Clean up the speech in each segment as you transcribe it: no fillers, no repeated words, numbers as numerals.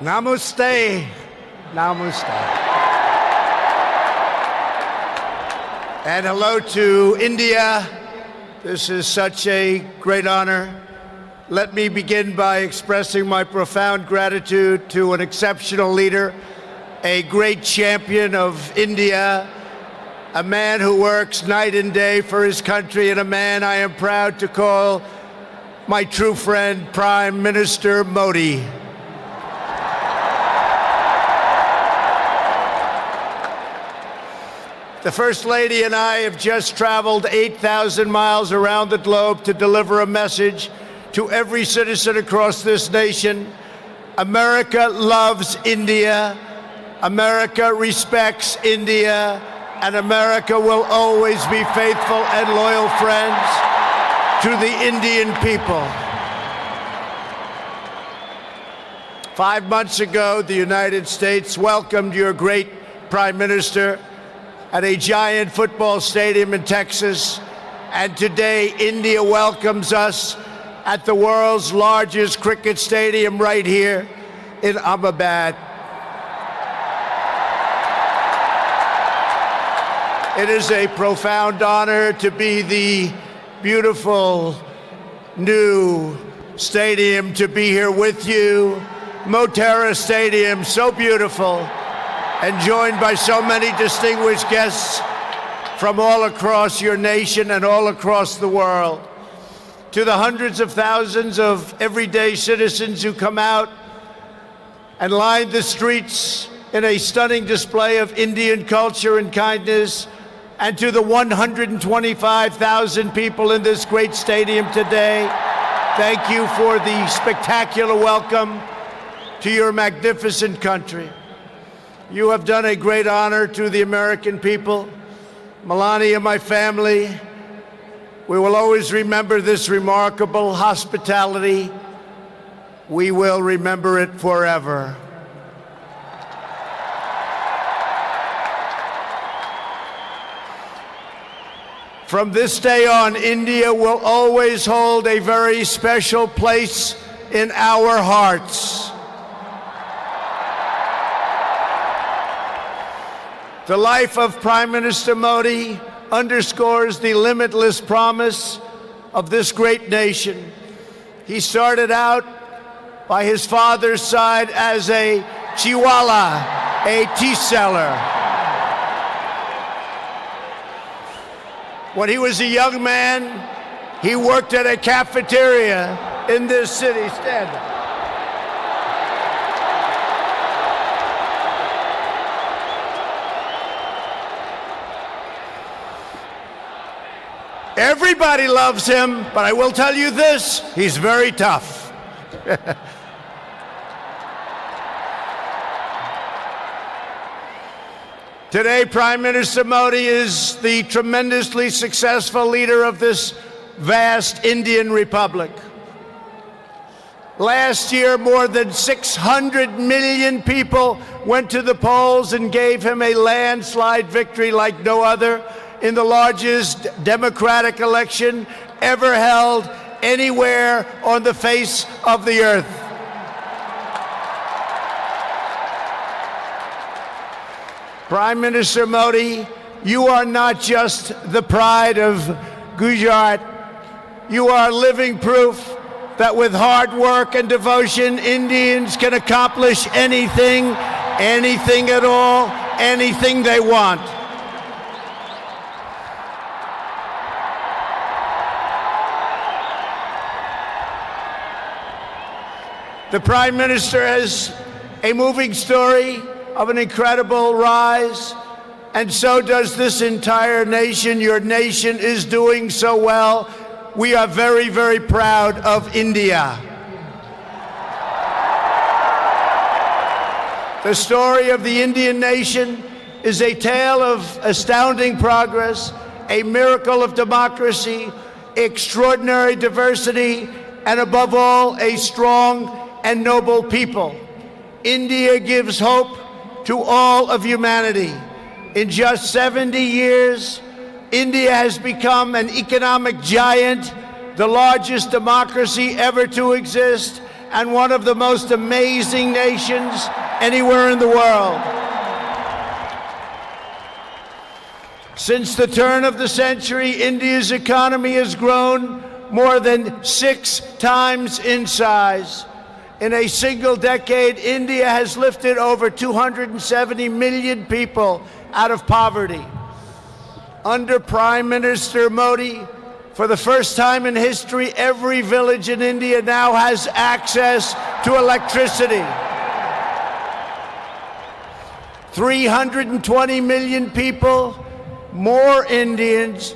Namaste. Namaste. And hello to India. This is such a great honor. Let me begin by expressing my profound gratitude to an exceptional leader, a great champion of India, a man who works night and day for his country, and a man I am proud to call my true friend, Prime Minister Modi. The First Lady and I have just traveled 8,000 miles around the globe to deliver a message to every citizen across this nation. America loves India, America respects India, and America will always be faithful and loyal friends to the Indian people. 5 months ago, the United States welcomed your great Prime Minister at a giant football stadium in Texas, and today India welcomes us at the world's largest cricket stadium right here in Ahmedabad. It is a profound honor to be the beautiful new stadium, to be here with you. Motera Stadium, so beautiful, and joined by so many distinguished guests from all across your nation and all across the world. To the hundreds of thousands of everyday citizens who come out and line the streets in a stunning display of Indian culture and kindness, and to the 125,000 people in this great stadium today, thank you for the spectacular welcome to your magnificent country. You have done a great honor to the American people. Melania, my family, we will always remember this remarkable hospitality. We will remember it forever. From this day on, India will always hold a very special place in our hearts. The life of Prime Minister Modi underscores the limitless promise of this great nation. He started out by his father's side as a chiwala, a tea seller. When he was a young man, he worked at a cafeteria in this city. Stand up. Everybody loves him, but I will tell you this, he's very tough. Today, Prime Minister Modi is the tremendously successful leader of this vast Indian Republic. Last year, more than 600 million people went to the polls and gave him a landslide victory like no other in the largest democratic election ever held anywhere on the face of the earth. Prime Minister Modi, you are not just the pride of Gujarat. You are living proof that with hard work and devotion, Indians can accomplish anything, anything at all, anything they want. The Prime Minister has a moving story of an incredible rise, and so does this entire nation. Your nation is doing so well. We are very, very proud of India. The story of the Indian nation is a tale of astounding progress, a miracle of democracy, extraordinary diversity, and above all, a strong and noble people. India gives hope to all of humanity. In just 70 years, India has become an economic giant, the largest democracy ever to exist, and one of the most amazing nations anywhere in the world. Since the turn of the century, India's economy has grown more than 6 times in size. In a single decade, India has lifted over 270 million people out of poverty. Under Prime Minister Modi, for the first time in history, every village in India now has access to electricity. 320 million people, more Indians,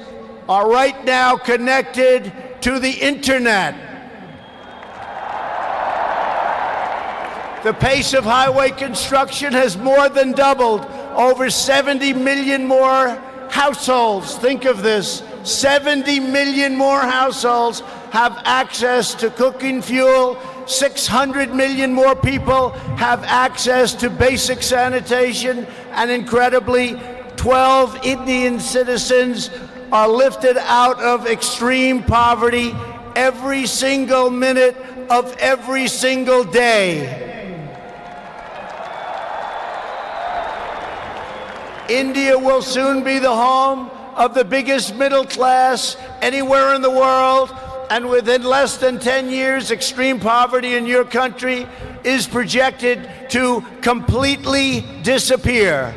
are right now connected to the internet. The pace of highway construction has more than doubled. Over 70 million more households, think of this, 70 million more households have access to cooking fuel. 600 million more people have access to basic sanitation. And incredibly, 12 Indian citizens are lifted out of extreme poverty every single minute of every single day. India will soon be the home of the biggest middle class anywhere in the world, and within less than 10 years, extreme poverty in your country is projected to completely disappear.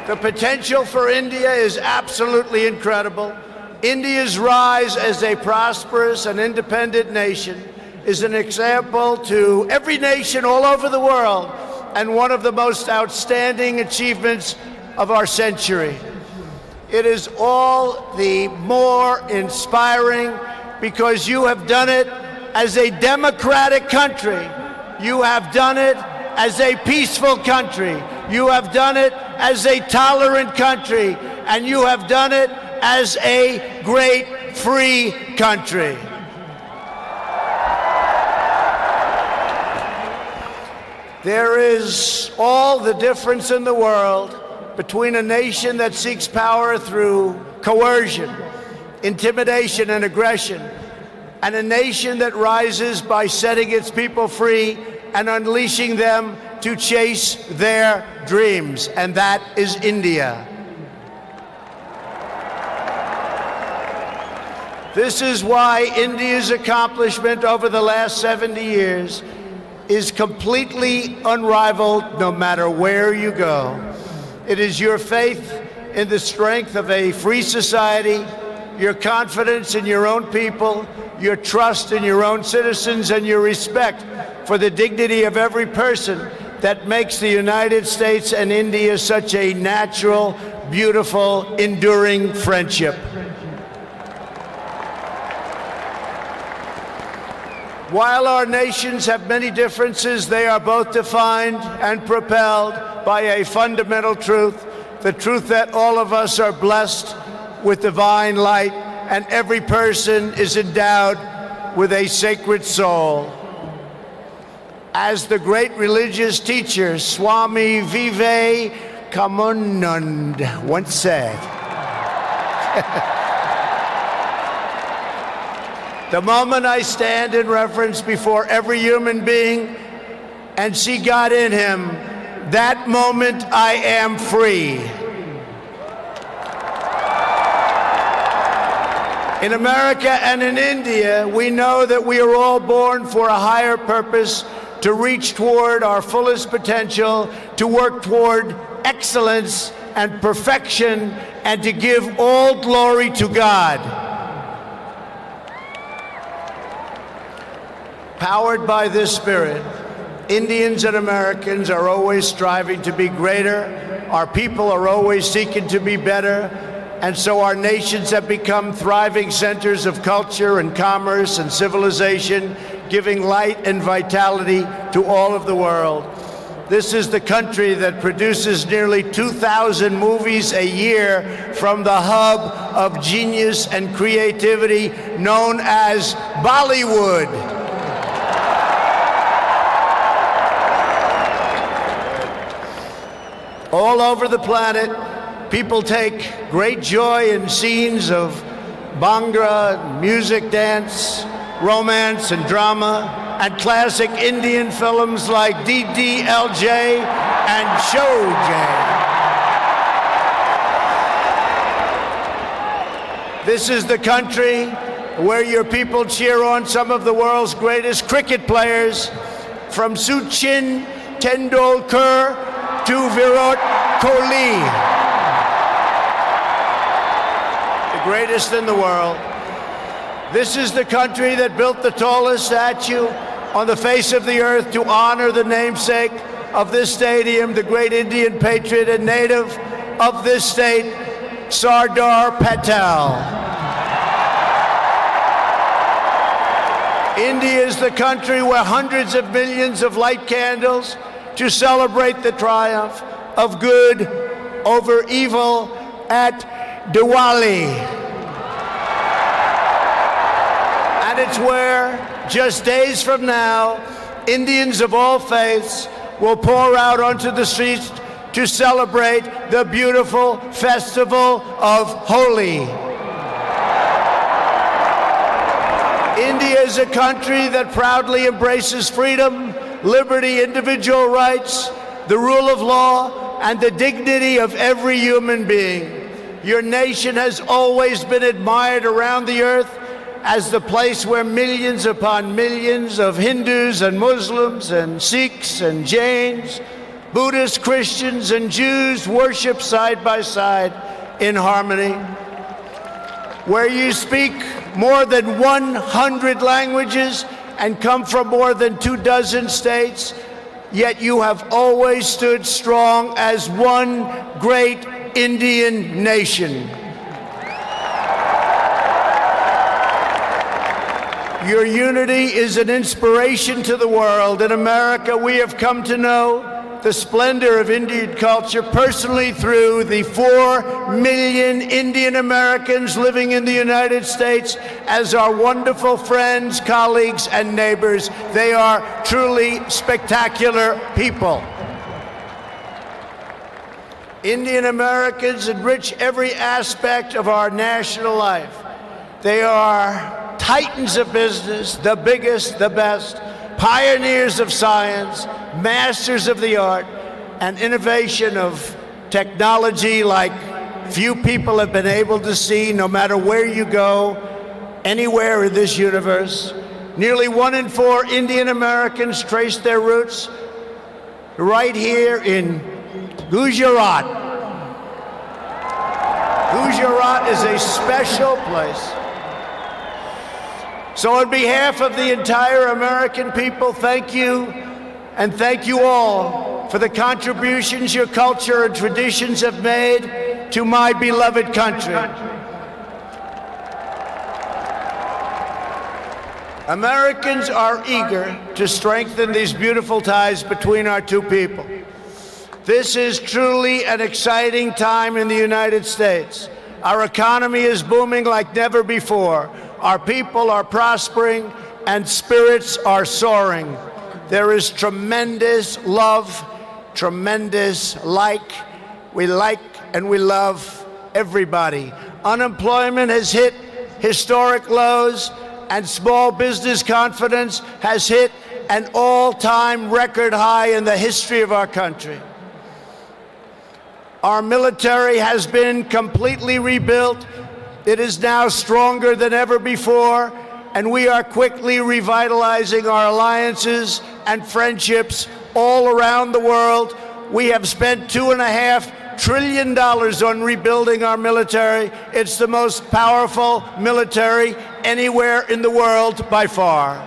The potential for India is absolutely incredible. India's rise as a prosperous and independent nation is an example to every nation all over the world, and one of the most outstanding achievements of our century. It is all the more inspiring because you have done it as a democratic country. You have done it as a peaceful country. You have done it as a tolerant country. And you have done it as a great free country. There is all the difference in the world between a nation that seeks power through coercion, intimidation, and aggression, and a nation that rises by setting its people free and unleashing them to chase their dreams, and that is India. This is why India's accomplishment over the last 70 years is completely unrivaled no matter where you go. It is your faith in the strength of a free society, your confidence in your own people, your trust in your own citizens, and your respect for the dignity of every person that makes the United States and India such a natural, beautiful, enduring friendship. While our nations have many differences, they are both defined and propelled by a fundamental truth, the truth that all of us are blessed with divine light and every person is endowed with a sacred soul. As the great religious teacher Swami Vivekananda once said, the moment I stand in reverence before every human being and see God in him, that moment I am free. In America and in India, we know that we are all born for a higher purpose, to reach toward our fullest potential, to work toward excellence and perfection, and to give all glory to God. Powered by this spirit, Indians and Americans are always striving to be greater. Our people are always seeking to be better. And so our nations have become thriving centers of culture and commerce and civilization, giving light and vitality to all of the world. This is the country that produces nearly 2,000 movies a year from the hub of genius and creativity known as Bollywood. All over the planet, people take great joy in scenes of Bhangra, music, dance, romance, and drama, and classic Indian films like DDLJ and Showjay. This is the country where your people cheer on some of the world's greatest cricket players, from Sachin Tendulkar to Virat Kohli, the greatest in the world. This is the country that built the tallest statue on the face of the earth to honor the namesake of this stadium, the great Indian patriot and native of this state, Sardar Patel. India is the country where hundreds of millions of light candles to celebrate the triumph of good over evil at Diwali. And it's where, just days from now, Indians of all faiths will pour out onto the streets to celebrate the beautiful festival of Holi. India is a country that proudly embraces freedom, liberty, individual rights, the rule of law, and the dignity of every human being. Your nation has always been admired around the earth as the place where millions upon millions of Hindus and Muslims and Sikhs and Jains, Buddhists, Christians, and Jews worship side by side in harmony, where you speak more than 100 languages and come from more than 24 states, yet you have always stood strong as one great Indian nation. Your unity is an inspiration to the world. In America, we have come to know the splendor of Indian culture personally through the 4 million Indian Americans living in the United States as our wonderful friends, colleagues, and neighbors. They are truly spectacular people. Indian Americans enrich every aspect of our national life. They are titans of business, the biggest, the best, pioneers of science, masters of the art, and innovation of technology like few people have been able to see, no matter where you go, anywhere in this universe. Nearly 1 in 4 Indian Americans trace their roots right here in Gujarat. Gujarat is a special place. So on behalf of the entire American people, thank you, and thank you all for the contributions your culture and traditions have made to my beloved country. Americans are eager to strengthen these beautiful ties between our two people. This is truly an exciting time in the United States. Our economy is booming like never before. Our people are prospering and spirits are soaring. There is tremendous love, tremendous we like and we love everybody. Unemployment has hit historic lows, and small business confidence has hit an all-time record high in the history of our country. Our military has been completely rebuilt. It is now stronger than ever before, and we are quickly revitalizing our alliances and friendships all around the world. We have spent $2.5 trillion on rebuilding our military. It's the most powerful military anywhere in the world by far.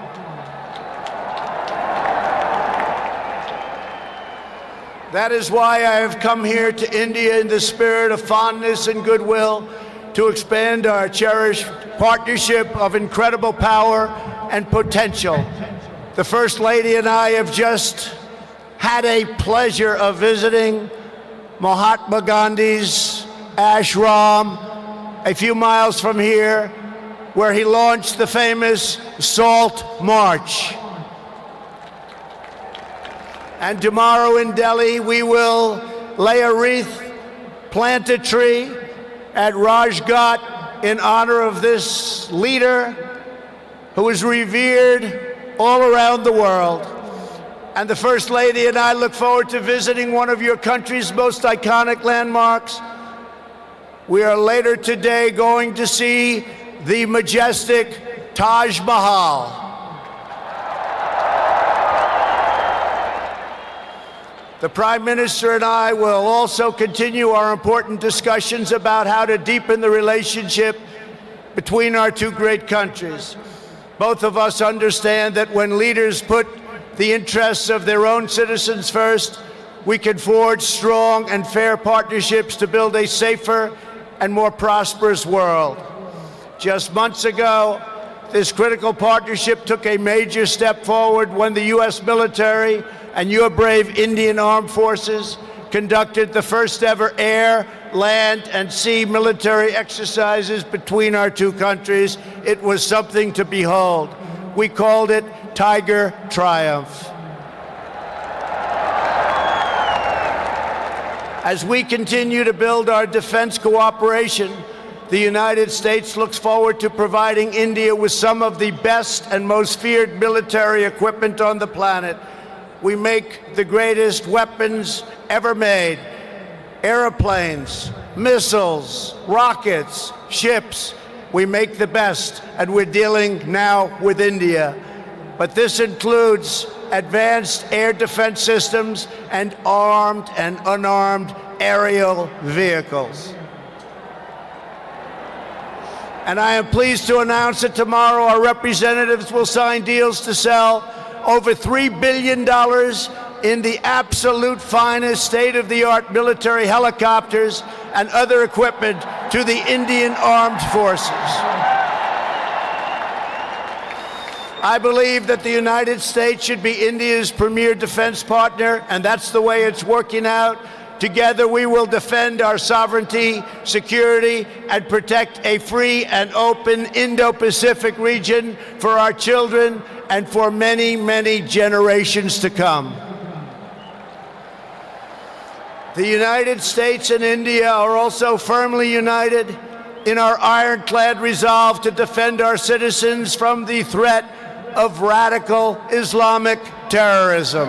That is why I have come here to India in the spirit of fondness and goodwill to expand our cherished partnership of incredible power and potential. The First Lady and I have just had a pleasure of visiting Mahatma Gandhi's ashram a few miles from here, where he launched the famous Salt March. And tomorrow in Delhi, we will lay a wreath, plant a tree at Rajghat in honor of this leader who is revered all around the world. And the First Lady and I look forward to visiting one of your country's most iconic landmarks. We are later today going to see the majestic Taj Mahal. The Prime Minister and I will also continue our important discussions about how to deepen the relationship between our two great countries. Both of us understand that when leaders put the interests of their own citizens first, we can forge strong and fair partnerships to build a safer and more prosperous world. Just months ago, this critical partnership took a major step forward when the U.S. military and your brave Indian Armed Forces conducted the first ever air, land, and sea military exercises between our two countries. It was something to behold. We called it Tiger Triumph. As we continue to build our defense cooperation, the United States looks forward to providing India with some of the best and most feared military equipment on the planet. We make the greatest weapons ever made: airplanes, missiles, rockets, ships. We make the best, and we're dealing now with India. But this includes advanced air defense systems and armed and unarmed aerial vehicles. And I am pleased to announce that tomorrow our representatives will sign deals to sell over $3 billion in the absolute finest state-of-the-art military helicopters and other equipment to the Indian Armed Forces. I believe that the United States should be India's premier defense partner, and that's the way it's working out. Together, we will defend our sovereignty, security, and protect a free and open Indo-Pacific region for our children and for many, many generations to come. The United States and India are also firmly united in our ironclad resolve to defend our citizens from the threat of radical Islamic terrorism.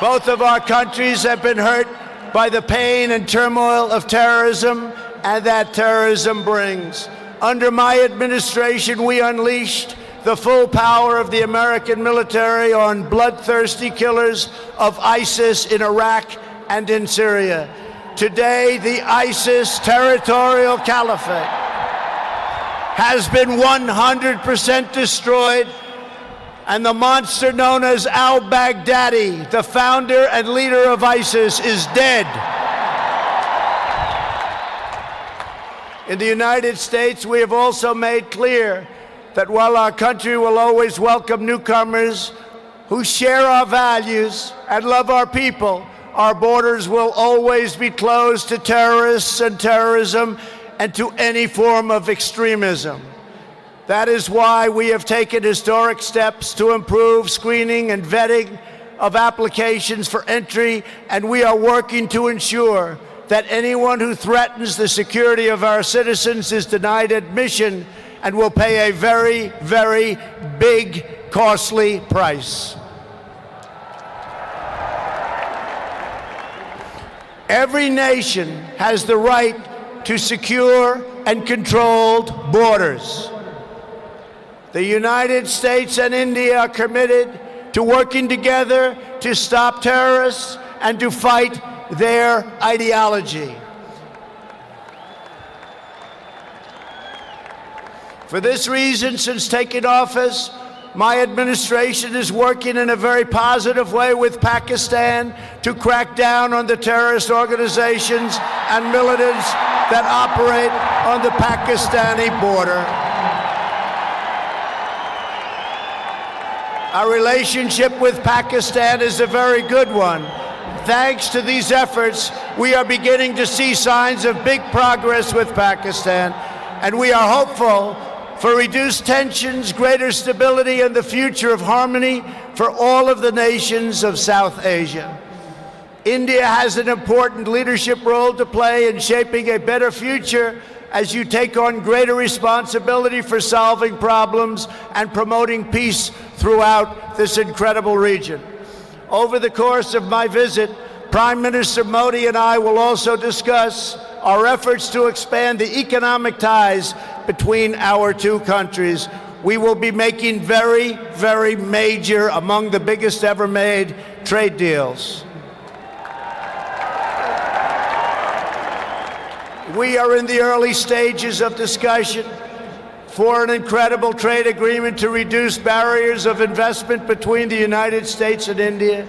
Both of our countries have been hurt by the pain and turmoil of terrorism and that terrorism brings. Under my administration, we unleashed the full power of the American military on bloodthirsty killers of ISIS in Iraq and in Syria. Today, the ISIS territorial caliphate has been 100% destroyed, and the monster known as al-Baghdadi, the founder and leader of ISIS, is dead. In the United States, we have also made clear that while our country will always welcome newcomers who share our values and love our people, our borders will always be closed to terrorists and terrorism and to any form of extremism. That is why we have taken historic steps to improve screening and vetting of applications for entry, and we are working to ensure that anyone who threatens the security of our citizens is denied admission and will pay a very, very big, costly price. Every nation has the right to secure and controlled borders. The United States and India are committed to working together to stop terrorists and to fight their ideology. For this reason, since taking office, my administration is working in a very positive way with Pakistan to crack down on the terrorist organizations and militants that operate on the Pakistani border. Our relationship with Pakistan is a very good one. Thanks to these efforts, we are beginning to see signs of big progress with Pakistan, and we are hopeful for reduced tensions, greater stability, and the future of harmony for all of the nations of South Asia. India has an important leadership role to play in shaping a better future as you take on greater responsibility for solving problems and promoting peace throughout this incredible region. Over the course of my visit, Prime Minister Modi and I will also discuss our efforts to expand the economic ties between our two countries. We will be making very, very major, among the biggest ever made, trade deals. We are in the early stages of discussion for an incredible trade agreement to reduce barriers of investment between the United States and India.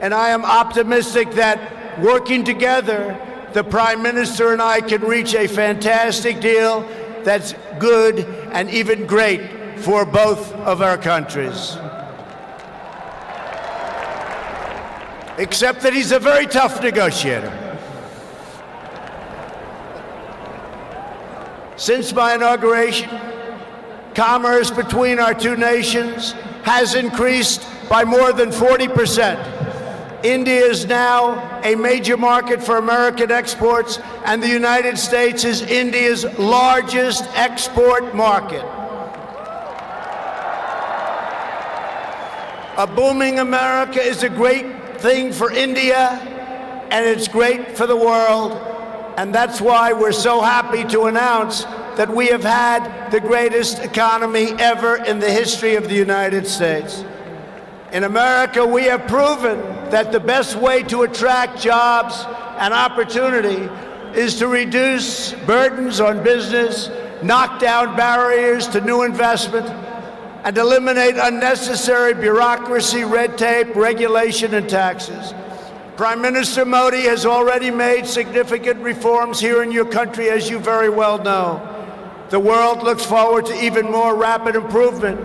And I am optimistic that working together, the Prime Minister and I can reach a fantastic deal that's good and even great for both of our countries. Except that he's a very tough negotiator. Since my inauguration, commerce between our two nations has increased by more than 40%. India is now a major market for American exports, and the United States is India's largest export market. A booming America is a great thing for India, and it's great for the world. And that's why we're so happy to announce that we have had the greatest economy ever in the history of the United States. In America, we have proven that the best way to attract jobs and opportunity is to reduce burdens on business, knock down barriers to new investment, and eliminate unnecessary bureaucracy, red tape, regulation, and taxes. Prime Minister Modi has already made significant reforms here in your country, as you very well know. The world looks forward to even more rapid improvement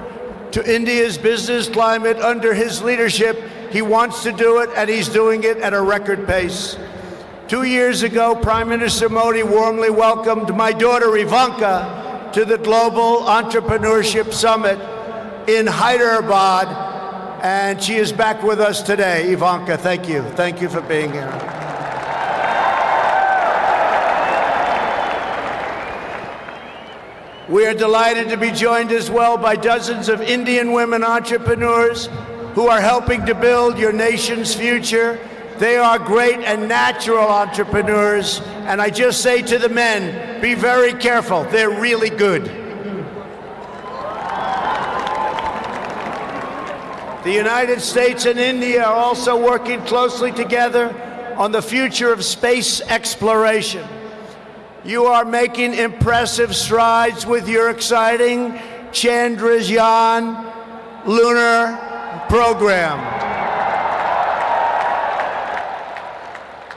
to India's business climate under his leadership. He wants to do it, and he's doing it at a record pace. 2 years ago, Prime Minister Modi warmly welcomed my daughter Ivanka to the Global Entrepreneurship Summit in Hyderabad, and she is back with us today. Ivanka, thank you. Thank you for being here. We are delighted to be joined as well by dozens of Indian women entrepreneurs who are helping to build your nation's future. They are great and natural entrepreneurs, and I just say to the men, be very careful. They're really good. The United States and India are also working closely together on the future of space exploration. You are making impressive strides with your exciting Chandrayaan lunar program.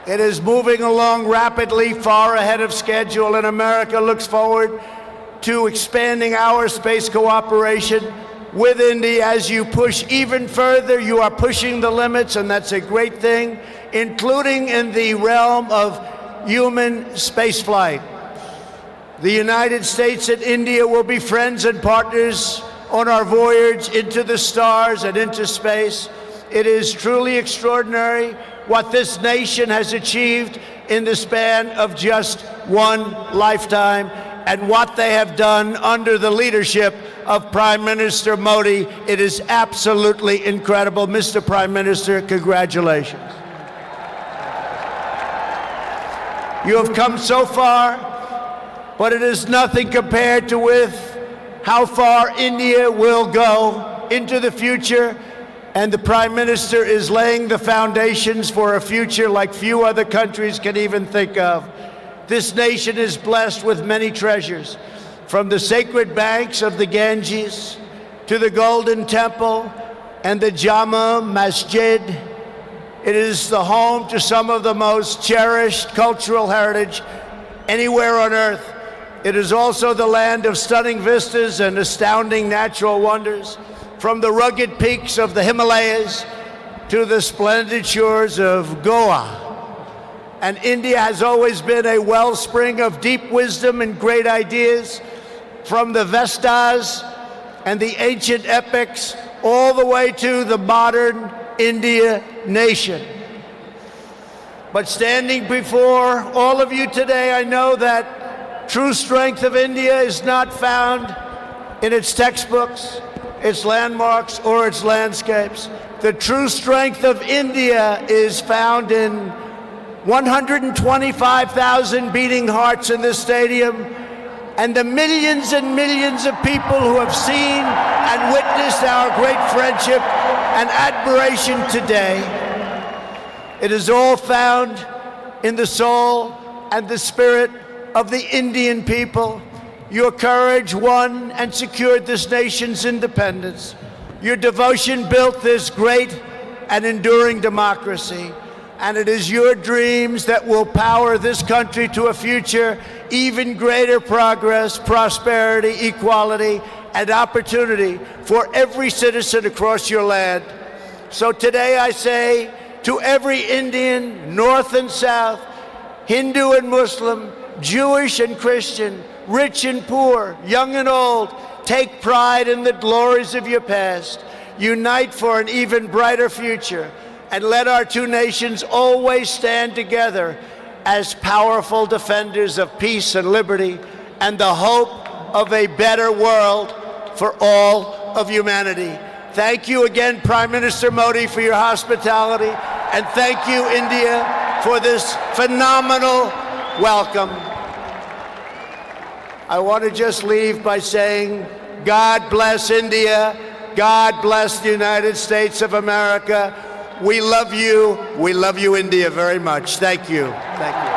It is moving along rapidly, far ahead of schedule, and America looks forward to expanding our space cooperation with India. As you push even further, you are pushing the limits, and that's a great thing, including in the realm of human spaceflight. The United States and India will be friends and partners on our voyage into the stars and into space. It is truly extraordinary what this nation has achieved in the span of just one lifetime, and what they have done under the leadership of Prime Minister Modi. It is absolutely incredible. Mr. Prime Minister, congratulations. You have come so far, but it is nothing compared to with how far India will go into the future, and the Prime Minister is laying the foundations for a future like few other countries can even think of. This nation is blessed with many treasures, from the sacred banks of the Ganges to the Golden Temple and the Jama Masjid. It is the home to some of the most cherished cultural heritage anywhere on earth. It is also the land of stunning vistas and astounding natural wonders, from the rugged peaks of the Himalayas to the splendid shores of Goa. And India has always been a wellspring of deep wisdom and great ideas, from the Vestas and the ancient epics all the way to the modern India nation. But standing before all of you today, I know that true strength of India is not found in its textbooks, its landmarks, or its landscapes. The true strength of India is found in 125,000 beating hearts in this stadium, and the millions and millions of people who have seen and witnessed our great friendship and admiration today. It is all found in the soul and the spirit of the Indian people. Your courage won and secured this nation's independence. Your devotion built this great and enduring democracy. And it is your dreams that will power this country to a future, even greater progress, prosperity, equality, and opportunity for every citizen across your land. So today I say to every Indian, North and South, Hindu and Muslim, Jewish and Christian, rich and poor, young and old, take pride in the glories of your past. Unite for an even brighter future. And let our two nations always stand together as powerful defenders of peace and liberty and the hope of a better world for all of humanity. Thank you again, Prime Minister Modi, for your hospitality, and thank you, India, for this phenomenal welcome. I want to just leave by saying, God bless India, God bless the United States of America. We love you, India, very much. Thank you. Thank you.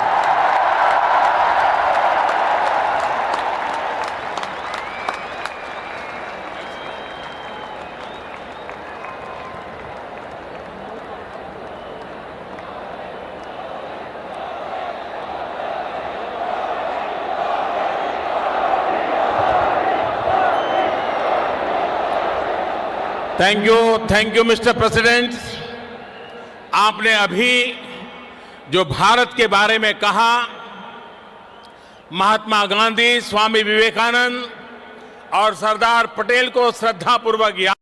Thank you mister president. आपने अभी जो भारत के बारे में कहा, महात्मा गांधी, स्वामी विवेकानंद और सरदार पटेल को श्रद्धापूर्वक याद